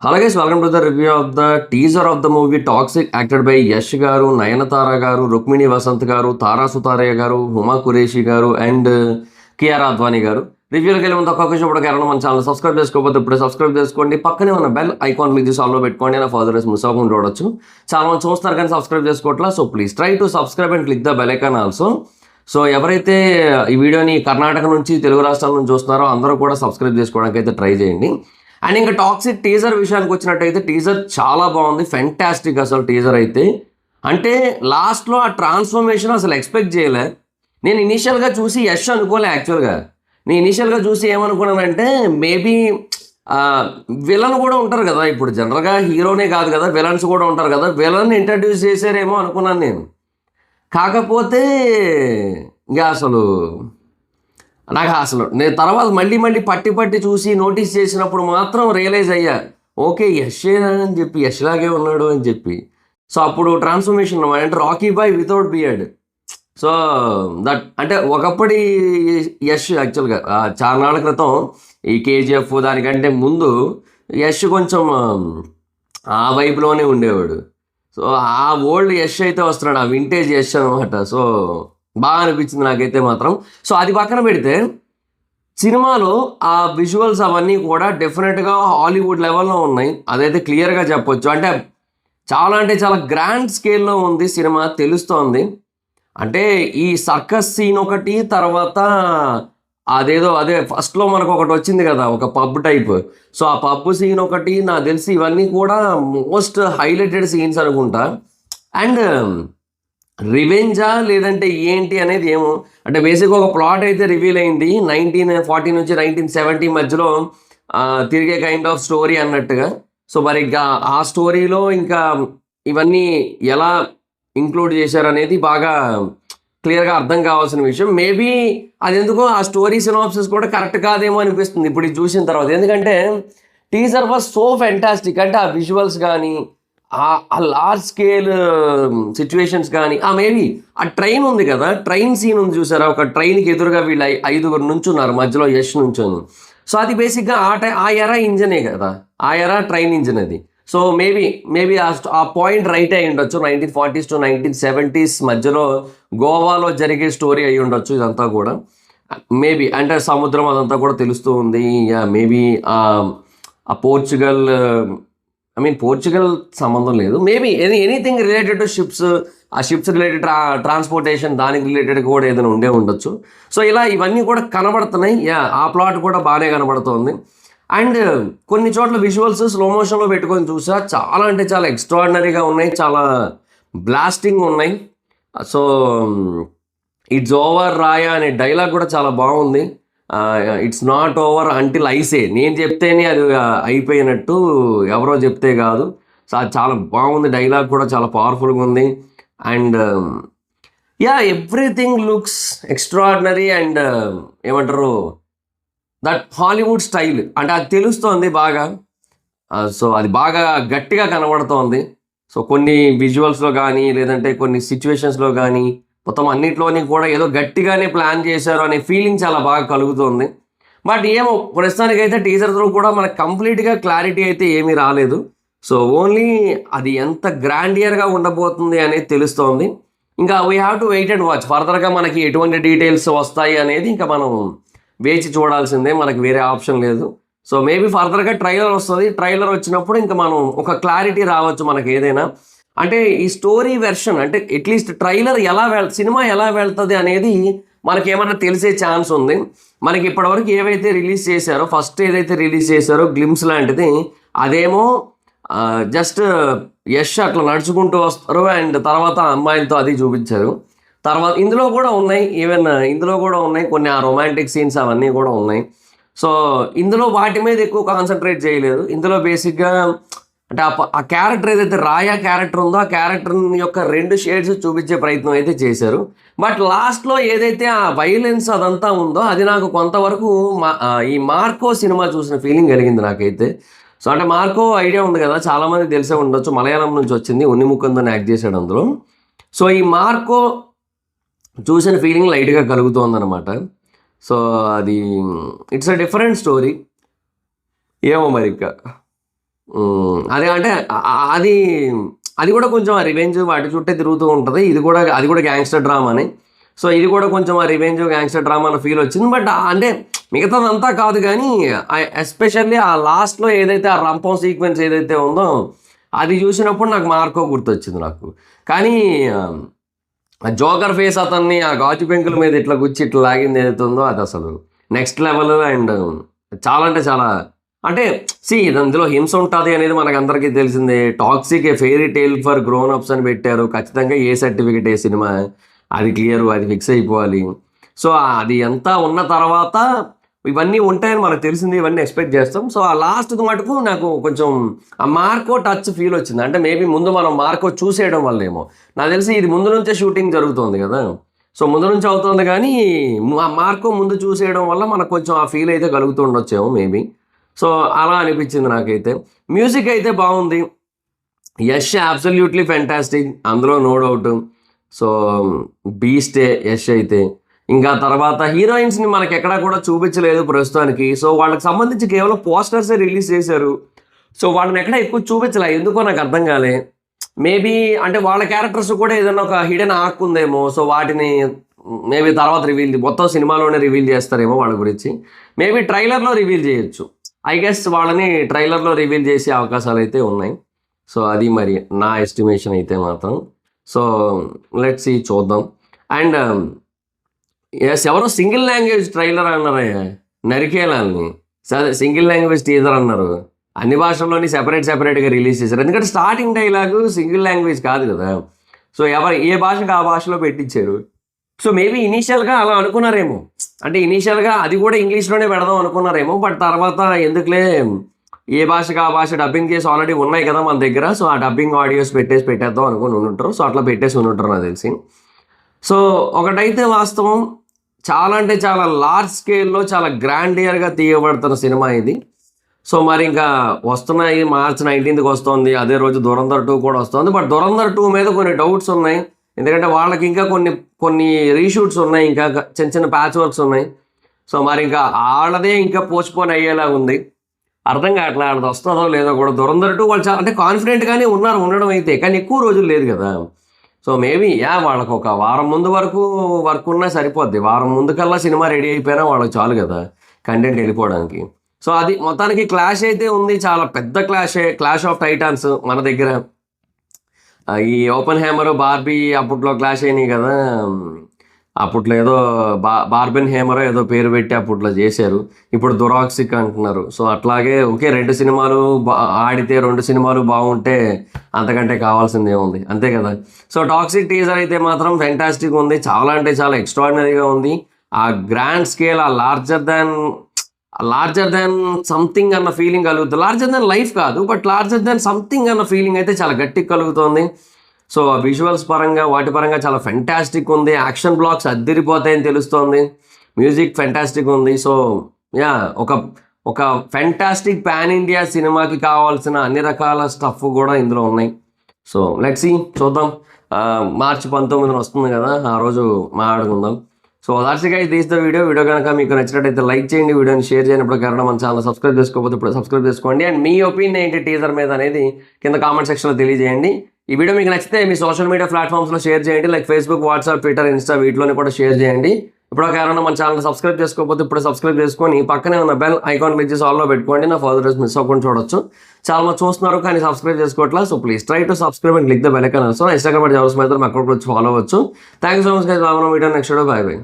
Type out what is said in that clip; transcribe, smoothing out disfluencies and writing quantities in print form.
Hello guys, welcome to the review of the teaser of the movie Toxic, acted by Yash Garu, Nayanthara Garu, Rukmini Vasant Garu, Tara Sutaria Garu, Huma Qureshi Garu, and Kiara Advani Garu. రివ్యూలోకి వెళ్ళే ముందు ఒక్క విషయం కూడా కారణం మన channel subscribe చేసుకోకపోతే ఇప్పుడే subscribe చేసుకోండి. పక్కనే ఉన్న బెల్ ఐకాన్ మీద ఆల్లో పెట్టుకోండి. నా ఫర్దర్ మిస్ అవ్వకుండా చూడొచ్చు. చాలా మంది చూస్తారు కానీ సబ్స్క్రైబ్ చేసుకోవట్లా. So please try to subscribe and click the bell icon also. So ఎవరైతే ఈ వీడియోని కర్ణాటక నుంచి తెలుగు రాష్ట్రాల నుంచి చూస్తున్నారో అందరూ కూడా సబ్స్క్రైబ్ చేసుకోవడానికి అయితే ట్రై చేయండి. అండ్ ఇంకా టాక్సిక్ టీజర్ విషయానికి వచ్చినట్టయితే టీజర్ చాలా బాగుంది, ఫెంటాస్టిక్ అసలు టీజర్ అయితే. అంటే లాస్ట్లో ఆ ట్రాన్స్ఫర్మేషన్ అసలు ఎక్స్పెక్ట్ చేయలే. నేను ఇనీషియల్గా చూసి యష్ అనుకోలే. యాక్చువల్గా నేను ఇనీషియల్గా చూసి ఏమనుకున్నానంటే మేబీ విలన్ కూడా ఉంటారు కదా, ఇప్పుడు జనరల్గా హీరోనే కాదు కదా, విలన్స్ కూడా ఉంటారు కదా, విలన్ ఇంట్రడ్యూస్ చేశారేమో అనుకున్నాను నేను. కాకపోతే ఇంకా నేను తర్వాత మళ్ళీ పట్టి చూసి నోటీస్ చేసినప్పుడు మాత్రం రియలైజ్ అయ్యా, ఓకే యషేనా అని చెప్పి, యష్ లాగే ఉన్నాడు అని చెప్పి. సో అప్పుడు ట్రాన్స్ఫర్మేషన్ అంటే Rocky Bhai without beard. So that అంటే ఒకప్పటి యష్ యాక్చువల్గా చాలా నాళ్ళ క్రితం ఈ కేజీఎఫ్ దానికంటే ముందు యష్ కొంచెం ఆ వైపులోనే ఉండేవాడు. సో ఆ ఓల్డ్ యష్ అయితే వస్తున్నాడు, ఆ వింటేజ్ యష్ అనమాట. సో బాగా అనిపించింది నాకైతే మాత్రం. సో అది పక్కన పెడితే సినిమాలో ఆ విజువల్స్ అవన్నీ కూడా డెఫినెట్గా హాలీవుడ్ లెవెల్లో ఉన్నాయి, అదైతే క్లియర్గా చెప్పొచ్చు. అంటే చాలా గ్రాండ్ స్కేల్లో ఉంది సినిమా, తెలుస్తోంది. అంటే ఈ సర్కస్ సీన్ ఒకటి, తర్వాత అదే ఫస్ట్లో మనకు ఒకటి వచ్చింది కదా, ఒక పబ్ టైప్. సో ఆ పబ్ సీన్ ఒకటి నాకు తెలిసి ఇవన్నీ కూడా మోస్ట్ హైలైటెడ్ సీన్స్ అనుకుంటా. అండ్ రివెంజా లేదంటే ఏంటి అనేది ఏమో, అంటే బేసిక్గా ఒక ప్లాట్ అయితే రివీల్ అయింది. 1940 నుంచి 1970 మధ్యలో తిరిగే కైండ్ ఆఫ్ స్టోరీ అన్నట్టుగా. సో మరి ఇంకా ఆ స్టోరీలో ఇంకా ఇవన్నీ ఎలా ఇంక్లూడ్ చేశారనేది బాగా క్లియర్గా అర్థం కావాల్సిన విషయం. మేబీ అది ఎందుకో ఆ స్టోరీ సినాప్సిస్ కూడా కరెక్ట్ కాదేమో అనిపిస్తుంది ఇప్పుడు ఇది చూసిన తర్వాత. ఎందుకంటే టీజర్ వాజ్ సో ఫెంటాస్టిక్. అంటే ఆ విజువల్స్ కానీ, ఆ లార్జ్ స్కేల్ సిచ్యువేషన్స్ కానీ, మేబీ ఆ ట్రైన్ ఉంది కదా, ట్రైన్ సీన్ ఉంది చూసారా, ఒక ట్రైన్కి ఎదురుగా వీళ్ళు 5 నుంచున్నారు, మధ్యలో యష్ నుంచొని. సో అది బేసిక్గా ఆ ఎరా ఇంజనే కదా, ఆ ఎరా ట్రైన్ ఇంజిన్ అది. సో మేబీ ఆ పాయింట్ రైట్ అయి ఉండొచ్చు. 1940s to 1970s మధ్యలో గోవాలో జరిగే స్టోరీ అయి ఉండొచ్చు ఇదంతా కూడా. మేబీ అంటే సముద్రం అదంతా కూడా తెలుస్తూ ఉంది. మేబీ ఆ పోర్చుగల్ సంబంధం లేదు. Maybe anything related to ships, ఆ షిప్స్ రిలేటెడ్ ట్రాన్స్పోర్టేషన్ దానికి రిలేటెడ్ కూడా ఏదైనా ఉండొచ్చు. సో ఇలా ఇవన్నీ కూడా కనబడుతున్నాయి. ఆ ప్లాట్ కూడా బాగానే కనబడుతుంది. అండ్ కొన్ని చోట్ల విజువల్స్ స్లో మోషన్లో పెట్టుకొని చూసా, చాలా అంటే చాలా ఎక్స్ట్రాడినరీగా ఉన్నాయి, చాలా బ్లాస్టింగ్ ఉన్నాయి. సో ఇట్స్ ఓవర్ రాయా అనే డైలాగ్ కూడా చాలా బాగుంది. ఇట్స్ నాట్ ఓవర్ అంటిల్ ఐసే, నేను చెప్తేనే అది అయిపోయినట్టు, ఎవరో చెప్తే కాదు. సో అది చాలా బాగుంది, డైలాగ్ కూడా చాలా పవర్ఫుల్గా ఉంది. And everything looks extraordinary. And ఏమంటారు, దట్ హాలీవుడ్ స్టైల్ అంటే అది తెలుస్తోంది బాగా. సో అది బాగా గట్టిగా కనబడుతోంది. సో కొన్ని విజువల్స్లో కానీ, లేదంటే కొన్ని సిచ్యువేషన్స్లో కానీ, మొత్తం అన్నింటిలోని కూడా ఏదో గట్టిగానే ప్లాన్ చేశారు అనే ఫీలింగ్ చాలా బాగా కలుగుతుంది. బట్ ఏమో ప్రస్తుతానికైతే టీజర్ త్రూ కూడా మనకు కంప్లీట్గా క్లారిటీ అయితే ఏమీ రాలేదు. సో ఓన్లీ అది ఎంత గ్రాండియర్గా ఉండబోతుంది అనేది తెలుస్తోంది. ఇంకా we have to wait and watch. ఫర్దర్గా మనకి ఎటువంటి డీటెయిల్స్ వస్తాయి అనేది ఇంకా మనం వేచి చూడాల్సిందే, మనకి వేరే ఆప్షన్ లేదు. సో మేబీ ఫర్దర్గా ట్రైలర్ వస్తుంది. ట్రైలర్ వచ్చినప్పుడు ఇంకా మనం ఒక క్లారిటీ రావచ్చు మనకి ఏదైనా. అంటే ఈ స్టోరీ వెర్షన్ అంటే అట్లీస్ట్ ట్రైలర్ సినిమా ఎలా వెళ్తుంది అనేది మనకి ఏమన్నా తెలిసే ఛాన్స్ ఉంది. మనకి ఇప్పటివరకు ఏవైతే రిలీజ్ చేశారో, ఫస్ట్ ఏదైతే రిలీజ్ చేశారో గ్లిమ్స్ లాంటిది, అదేమో జస్ట్ యష్ అట్లా నడుచుకుంటూ వస్తారు అండ్ తర్వాత అమ్మాయిలతో అది చూపించారు. తర్వాత ఇందులో కూడా ఉన్నాయి కొన్ని ఆ రొమాంటిక్ సీన్స్ అవన్నీ కూడా ఉన్నాయి. సో ఇందులో వాటి మీద ఎక్కువ కాన్సన్ట్రేట్ చేయలేదు. ఇందులో బేసిక్గా అంటే ఆ క్యారెక్టర్ ఏదైతే రాయా క్యారెక్టర్ ఉందో, ఆ క్యారెక్టర్ యొక్క 2 షేడ్స్ చూపించే ప్రయత్నం అయితే చేశారు. బట్ లాస్ట్లో ఏదైతే ఆ వైలెన్స్ అదంతా ఉందో అది నాకు కొంతవరకు ఈ మార్కో సినిమా చూసిన ఫీలింగ్ కలిగింది నాకైతే. సో అంటే మార్కో ఐడియా ఉంది కదా, చాలామంది తెలిసే ఉండొచ్చు, మలయాళం నుంచి వచ్చింది, ఉన్నిముకుందని యాక్ట్ చేశాడు అందులో. సో ఈ మార్కో చూసిన ఫీలింగ్ లైట్గా కలుగుతోందనమాట. సో అది ఇట్స్ అ డిఫరెంట్ స్టోరీ. ఏమో మరి ఇంకా అదే అంటే అది అది కూడా కొంచెం ఆ రివెంజ్ వాటి చుట్టే తిరుగుతూ ఉంటుంది. అది కూడా గ్యాంగ్స్టర్ డ్రామానే. సో ఇది కూడా కొంచెం ఆ రివెంజ్ గ్యాంగ్స్టర్ డ్రామా అన్న ఫీల్ వచ్చింది. బట్ అంటే మిగతాదంతా కాదు కానీ ఎస్పెషల్లీ ఆ లాస్ట్లో ఏదైతే ఆ రంపం సీక్వెన్స్ ఏదైతే ఉందో అది చూసినప్పుడు నాకు మార్కో గుర్తొచ్చింది నాకు. కానీ ఆ జోకర్ ఫేస్ అతన్ని ఆ గాజు పెంకుల మీద ఇట్లా గుచ్చి ఇట్లా లాగింది ఏదైతే ఉందో అది అసలు నెక్స్ట్ లెవెల్. అండ్ చాలా అంటే చాలా అంటే ఇందులో హింస ఉంటుంది అనేది మనకు అందరికీ తెలిసిందే. Toxic a fairy tale for grown ups అని పెట్టారు. ఖచ్చితంగా ఏ సర్టిఫికెట్ ఏ సినిమా అది క్లియర్, అది ఫిక్స్ అయిపోవాలి. సో అది ఎంత ఉన్న తర్వాత ఇవన్నీ ఉంటాయని మనకు తెలిసింది, ఇవన్నీ ఎక్స్పెక్ట్ చేస్తాం. సో ఆ లాస్ట్ మటుకు నాకు కొంచెం ఆ మార్కో టచ్ ఫీల్ వచ్చింది. అంటే మేబీ ముందు మనం మార్కో చూసేయడం వల్ల ఏమో నాకు తెలిసి ఇది ముందు నుంచే షూటింగ్ జరుగుతుంది కదా. సో ముందు నుంచి అవుతుంది కానీ ఆ మార్కో ముందు చూసేయడం వల్ల మనకు కొంచెం ఆ ఫీల్ అయితే కలుగుతుండొచ్చేమో మేబీ. సో అలా అనిపించింది నాకైతే. మ్యూజిక్ అయితే బాగుంది. యష్ అబ్సల్యూట్లీ ఫెంటాస్టిక్, అందులో నో డౌట్. సో బీస్టే యష్ అయితే. ఇంకా తర్వాత హీరోయిన్స్ని మనకి ఎక్కడా కూడా చూపించలేదు ప్రస్తుతానికి. సో వాళ్ళకి సంబంధించి కేవలం పోస్టర్సే రిలీజ్ చేశారు. సో వాళ్ళని ఎక్కడ ఎక్కువ చూపించలే, ఎందుకో నాకు అర్థం కాలే. మేబీ అంటే వాళ్ళ క్యారెక్టర్స్ కూడా ఏదైనా ఒక హిడెన్ ఆర్క్ ఉందేమో. సో వాటిని మేబీ తర్వాత మొత్తం సినిమాలోనే రివీల్ చేస్తారేమో వాళ్ళ గురించి. మేబీ ట్రైలర్లో రివీల్ చేయొచ్చు. ఐ గెస్ వాళ్ళని ట్రైలర్లో రివీల్ చేసే అవకాశాలు అయితే ఉన్నాయి. సో అది మరి నా ఎస్టిమేషన్ అయితే మాత్రం. సో లెట్స్ సీ, చూద్దాం. అండ్ ఎస్, ఎవరో సింగిల్ లాంగ్వేజ్ ట్రైలర్ అన్నారు నరికేయాలని. సరే, సింగిల్ లాంగ్వేజ్ టీజర్ అన్నారు. అన్ని భాషల్లోని సెపరేట్గా రిలీజ్ చేశారు. ఎందుకంటే స్టార్టింగ్ డైలాగు సింగిల్ లాంగ్వేజ్ కాదు కదా. సో ఏ భాషకు ఆ భాషలో పెట్టించారు. సో మేబీ ఇనీషియల్గా అలా అనుకున్నారేమో. అంటే ఇనీషియల్గా అది కూడా ఇంగ్లీష్లోనే పెడదాం అనుకున్నారేమో. బట్ తర్వాత ఎందుకులే, ఏ భాషకు ఆ భాష డబ్బింగ్ కేసు ఆల్రెడీ ఉన్నాయి కదా మన దగ్గర. సో ఆ డబ్బింగ్ ఆడియోస్ పెట్టేద్దాం అనుకుని ఉంటారు. సో అట్లా పెట్టేసి ఉంటారు నాకు తెలిసి. సో ఒకటైతే వాస్తవం, చాలా అంటే చాలా లార్జ్ స్కేల్లో చాలా గ్రాండియర్గా తీయబడుతున్న సినిమా ఇది. సో మరి ఇంకా వస్తున్నాయి, March 19th వస్తుంది. అదే రోజు ధురంధర్ 2 కూడా వస్తుంది. బట్ ధురంధర్ 2 మీద కొన్ని డౌట్స్ ఉన్నాయి. ఎందుకంటే వాళ్ళకి ఇంకా కొన్ని రీషూట్స్ ఉన్నాయి, ఇంకా చిన్న ప్యాచ్ వర్క్స్ ఉన్నాయి. సో మరి ఇంకా వాళ్ళదే ఇంకా పోస్ట్పోన్ అయ్యేలా ఉంది. అర్థం కావట్లే వాళ్ళది వస్తుందో లేదో కూడా. ధురంధర్ 2 వాళ్ళు చాలా అంటే కాన్ఫిడెంట్గానే ఉండడం అయితే, కానీ ఎక్కువ రోజులు లేదు కదా. సో మేబీ వాళ్ళకి ఒక వారం ముందు వరకు వర్క్ ఉన్నా సరిపోద్ది. వారం ముందు కల్లా సినిమా రెడీ అయిపోయినా వాళ్ళకి చాలు కదా కంటెంట్ వెళ్ళిపోవడానికి. సో అది మొత్తానికి క్లాష్ అయితే ఉంది, చాలా పెద్ద క్లాష్ ఆఫ్ టైటాన్స్ మన దగ్గర. ఈ ఓపెన్ హ్యామర్ బార్బీ అప్పట్లో క్లాష్ అయినాయి కదా. అప్పట్లో ఏదో బార్బెన్ హ్యామరో ఏదో పేరు పెట్టి అప్పట్లో చేశారు. ఇప్పుడు దురాక్సిక్ అంటున్నారు. సో అట్లాగే ఓకే, 2 సినిమాలు ఆడితే 2 సినిమాలు బాగుంటే అంతకంటే కావాల్సింది ఏముంది, అంతే కదా. సో టాక్సిక్ టీజర్ అయితే మాత్రం ఫెంటాస్టిక్ ఉంది. చాలా అంటే చాలా ఎక్స్ట్రాడినరీగా ఉంది. ఆ గ్రాండ్ స్కేల్, ఆ లార్జర్ దాన్ సంథింగ్ అన్న ఫీలింగ్ కలుగుతుంది. లార్జర్ దాన్ లైఫ్ కాదు, బట్ లార్జర్ దాన్ సంథింగ్ అన్న ఫీలింగ్ అయితే చాలా గట్టిగా కలుగుతుంది. సో విజువల్స్ పరంగా వాటి పరంగా చాలా ఫెంటాస్టిక్ ఉంది. యాక్షన్ బ్లాక్స్ అద్దరిపోతాయని తెలుస్తోంది. మ్యూజిక్ ఫెంటాస్టిక్ ఉంది. సో ఒక ఫెంటాస్టిక్ పాన్ ఇండియా సినిమాకి కావాల్సిన అన్ని రకాల స్టఫ్ కూడా ఇందులో ఉన్నాయి. సో లెట్స్ సీ, చూద్దాం. March 19 వస్తుంది కదా, ఆ రోజు మాట్లాడుకుందాం. So that's it guys, this the video కనుక మీకు నచ్చినట్టయితే లైక్ చేయండి, వీడియోని షేర్ చేయనప్పుడు కారణం మన ఛానల్ సబ్స్క్రైబ్ చేసుకోకపోతే ఇప్పుడు సబ్స్క్రైబ్ చేసుకోండి. అండ్ మీ ఒపీనియన్ ఏంటి టీజర్ మీద అనేది కింద కామెంట్ సెక్షన్లో తెలియజేయండి. ఈ వీడియో మీకు నచ్చితే మీ సోషల్ మీడియా ప్లాట్ఫామ్స్లో షేర్ చేయండి, like Facebook, WhatsApp, Twitter, Insta వీటిలోనే కూడా షేర్ చేయండి. ఇప్పుడు కారణం మన ఛానల్ సబ్స్క్రైబ్ చేసుకోకపోతే ఇప్పుడు సబ్స్క్రైబ్ చేసుకొని పక్కనే ఉన్న బెల్ ఐకాన్ క్లిక్ చేసి ఆల్లో పెట్టుకోండి. నా ఫర్దర్ మిస్ అవ్వకుండా చూడొచ్చు. చాలా మంది చూస్తున్నారు కానీ సబ్స్క్రైబ్ చేసుకోవట్లా. So please try to subscribe and click the bell icon. So Instagram jobs మీద అక్కడ వచ్చి ఫాలో అవ్వచ్చు. Thank you so much guys. Video next video, bye by.